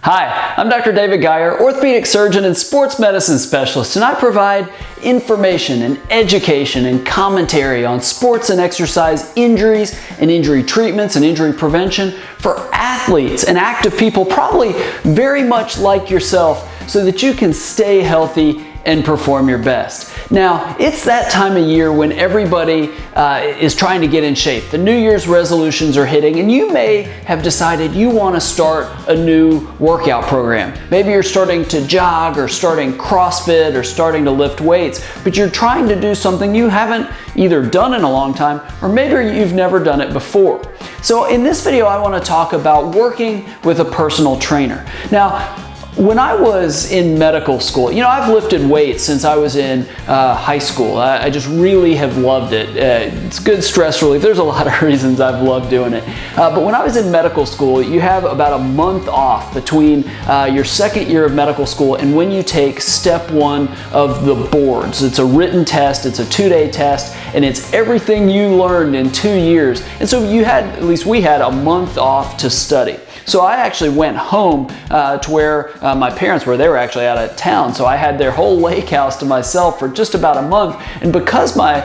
Hi, I'm Dr. David Geyer, orthopedic surgeon and sports medicine specialist, and I provide information and education and commentary on sports and exercise injuries and injury treatments and injury prevention for athletes and active people, probably very much like yourself, so that you can stay healthy and perform your best. Now, it's that time of year when everybody is trying to get in shape. The New Year's resolutions are hitting, and you may have decided you want to start a new workout program. Maybe you're starting to jog or starting CrossFit or starting to lift weights, but you're trying to do something you haven't either done in a long time or maybe you've never done it before. So in this video, I want to talk about working with a personal trainer. Now, when I was in medical school, I've lifted weights since I was in high school. I just really have loved it. It's good stress relief. There's a lot of reasons I've loved doing it. But when I was in medical school, you have about a month off between your second year of medical school and when you take step one of the boards. It's a written test, it's a 2-day test, and it's everything you learned in 2 years. And so at least we had a month off to study. So I actually went home to where my parents were. They were actually out of town, so I had their whole lake house to myself for just about a month. And because my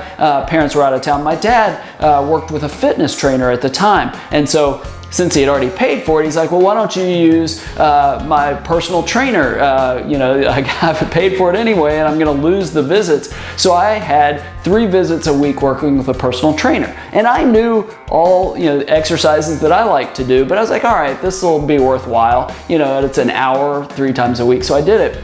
parents were out of town, my dad worked with a fitness trainer at the time. And so since he had already paid for it, he's like, well, why don't you use my personal trainer? I have paid for it anyway, and I'm gonna lose the visits. So I had 3 visits a week working with a personal trainer. And I knew all exercises that I like to do, but I was like, all right, this will be worthwhile. It's an hour 3 times a week, so I did it.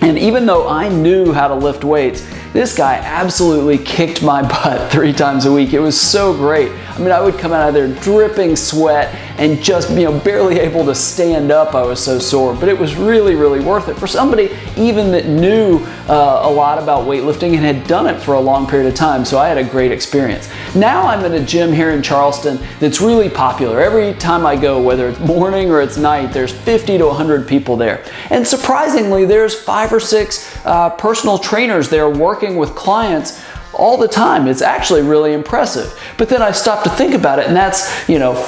And even though I knew how to lift weights, this guy absolutely kicked my butt 3 times a week. It was so great. I mean, I would come out of there dripping sweat and just, barely able to stand up. I was so sore, but it was really, really worth it for somebody even that knew a lot about weightlifting and had done it for a long period of time. So I had a great experience. Now I'm at a gym here in Charleston that's really popular. Every time I go, whether it's morning or it's night, there's 50 to 100 people there. And surprisingly, there's 5 or 6 personal trainers there working with clients all the time. It's actually really impressive. But then I stopped to think about it, and that's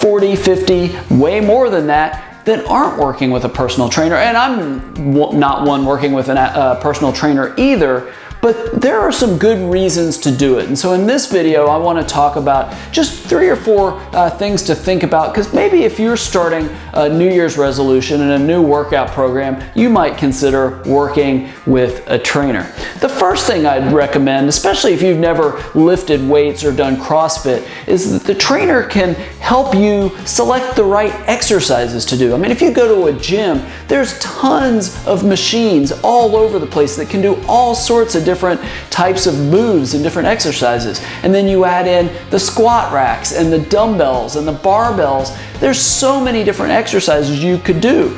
40, 50, way more than that aren't working with a personal trainer. And I'm not one working with a personal trainer either, but there are some good reasons to do it. And so in this video, I want to talk about just 3 or 4 things to think about, because maybe if you're starting a New Year's resolution and a new workout program, you might consider working with a trainer. The first thing I'd recommend, especially if you've never lifted weights or done CrossFit, is that the trainer can help you select the right exercises to do. I mean, if you go to a gym, there's tons of machines all over the place that can do all sorts of different types of moves and different exercises. And then you add in the squat racks and the dumbbells and the barbells. There's so many different exercises you could do.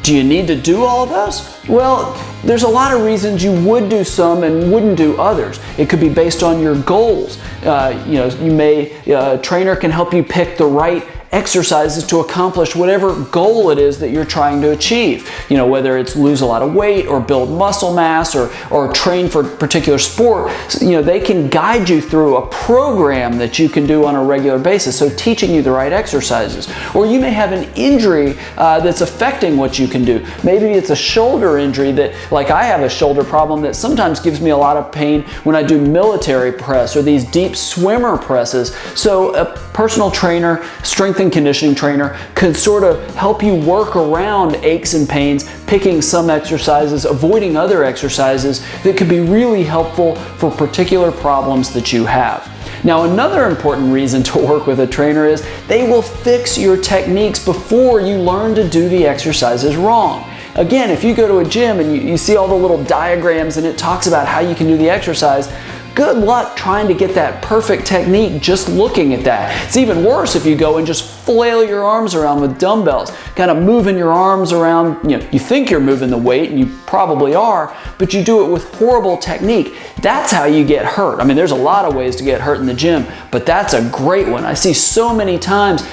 Do you need to do all of those? Well, there's a lot of reasons you would do some and wouldn't do others. It could be based on your goals. A trainer can help you pick the right exercises to accomplish whatever goal it is that you're trying to achieve. Whether it's lose a lot of weight or build muscle mass or train for a particular sport, they can guide you through a program that you can do on a regular basis, so teaching you the right exercises. Or you may have an injury that's affecting what you can do. Maybe it's a shoulder injury that, like I have a shoulder problem that sometimes gives me a lot of pain when I do military press or these deep swimmer presses. So a personal trainer, strength and conditioning trainer, could sort of help you work around aches and pains, picking some exercises, avoiding other exercises that could be really helpful for particular problems that you have. Now, another important reason to work with a trainer is they will fix your techniques before you learn to do the exercises wrong. Again, if you go to a gym and you see all the little diagrams and it talks about how you can do the exercise, good luck trying to get that perfect technique just looking at that. It's even worse if you go and just flail your arms around with dumbbells, kind of moving your arms around. You think you're moving the weight, and you probably are, but you do it with horrible technique. That's how you get hurt. I mean, there's a lot of ways to get hurt in the gym, but that's a great one. I see so many times,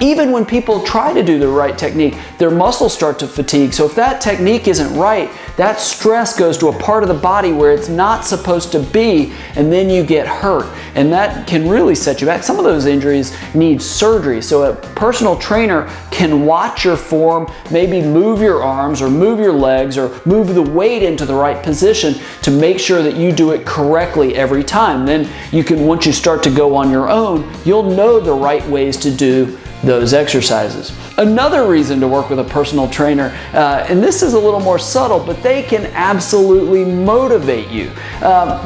even when people try to do the right technique, their muscles start to fatigue. So if that technique isn't right, that stress goes to a part of the body where it's not supposed to be, and then you get hurt. And that can really set you back. Some of those injuries need surgery. So So a personal trainer can watch your form, maybe move your arms or move your legs or move the weight into the right position to make sure that you do it correctly every time. Then you can, once you start to go on your own, you'll know the right ways to do those exercises. Another reason to work with a personal trainer, and this is a little more subtle, but they can absolutely motivate you.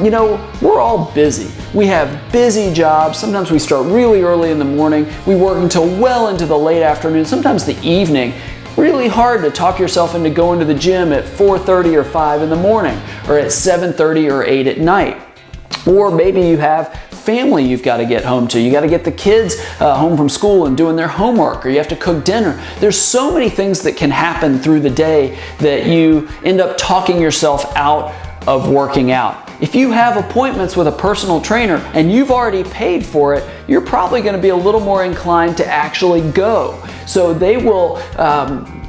You know, we're all busy. We have busy jobs. Sometimes we start really early in the morning. We work until well into the late afternoon, sometimes the evening. Really hard to talk yourself into going to the gym at 4:30 or 5 in the morning, or at 7:30 or 8 at night. Or maybe you have family you've got to get home to. You got to get the kids home from school and doing their homework, or you have to cook dinner. There's so many things that can happen through the day that you end up talking yourself out of working out. If you have appointments with a personal trainer and you've already paid for it, you're probably going to be a little more inclined to actually go. So they will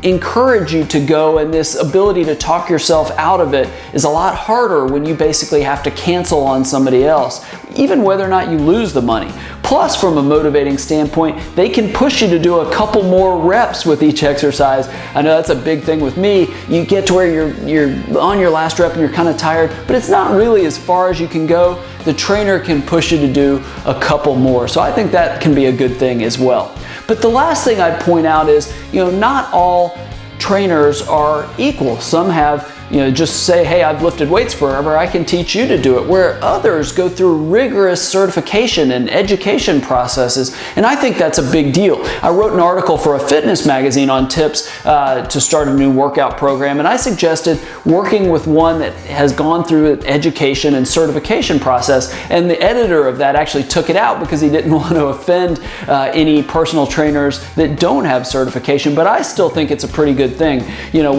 encourage you to go, and this ability to talk yourself out of it is a lot harder when you basically have to cancel on somebody else, even whether or not you lose the money. Plus, from a motivating standpoint, they can push you to do a couple more reps with each exercise. I know that's a big thing with me. You get to where you're on your last rep and you're kind of tired, but it's not really as far as you can go. The trainer can push you to do a couple more. So I think that can be a good thing as well. But the last thing I'd point out is, not all trainers are equal. Some have, just say, hey, I've lifted weights forever, I can teach you to do it. Where others go through rigorous certification and education processes, and I think that's a big deal. I wrote an article for a fitness magazine on tips to start a new workout program, and I suggested working with one that has gone through an education and certification process, and the editor of that actually took it out because he didn't want to offend any personal trainers that don't have certification, but I still think it's a pretty good thing.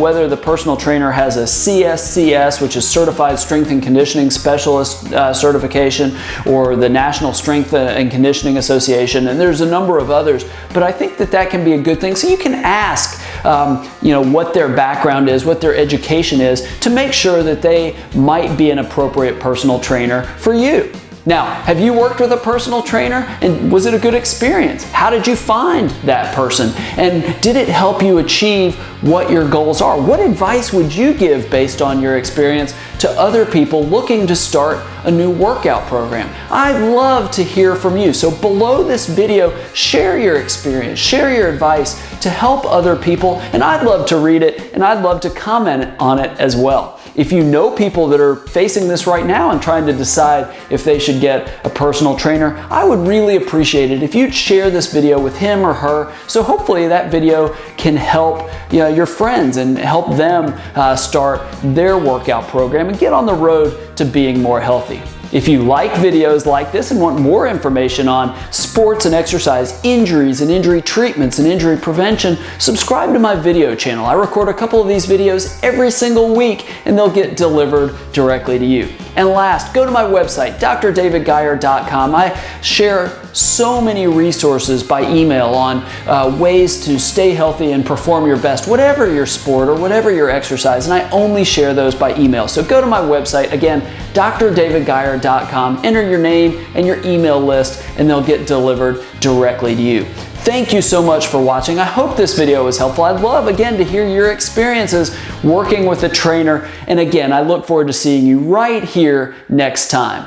Whether the personal trainer has a CSCS, which is Certified Strength and Conditioning Specialist certification, or the National Strength and Conditioning Association, and there's a number of others, but I think that can be a good thing. So you can ask what their background is, what their education is, to make sure that they might be an appropriate personal trainer for you. Now, have you worked with a personal trainer, and was it a good experience? How did you find that person? And did it help you achieve what your goals are? What advice would you give based on your experience to other people looking to start a new workout program? I'd love to hear from you. So below this video, share your experience, share your advice to help other people, and I'd love to read it, and I'd love to comment on it as well. If you know people that are facing this right now and trying to decide if they should get a personal trainer, I would really appreciate it if you'd share this video with him or her, so hopefully that video can help your friends and help them start their workout program and get on the road to being more healthy. If you like videos like this and want more information on sports and exercise injuries and injury treatments and injury prevention, subscribe to my video channel. I record a couple of these videos every single week, and they'll get delivered directly to you. And last, go to my website, drdavidgeyer.com. I share so many resources by email on ways to stay healthy and perform your best, whatever your sport or whatever your exercise, and I only share those by email. So go to my website, again, drdavidgeyer.com, enter your name and your email list, and they'll get delivered directly to you. Thank you so much for watching. I hope this video was helpful. I'd love, again, to hear your experiences working with a trainer. And again, I look forward to seeing you right here next time.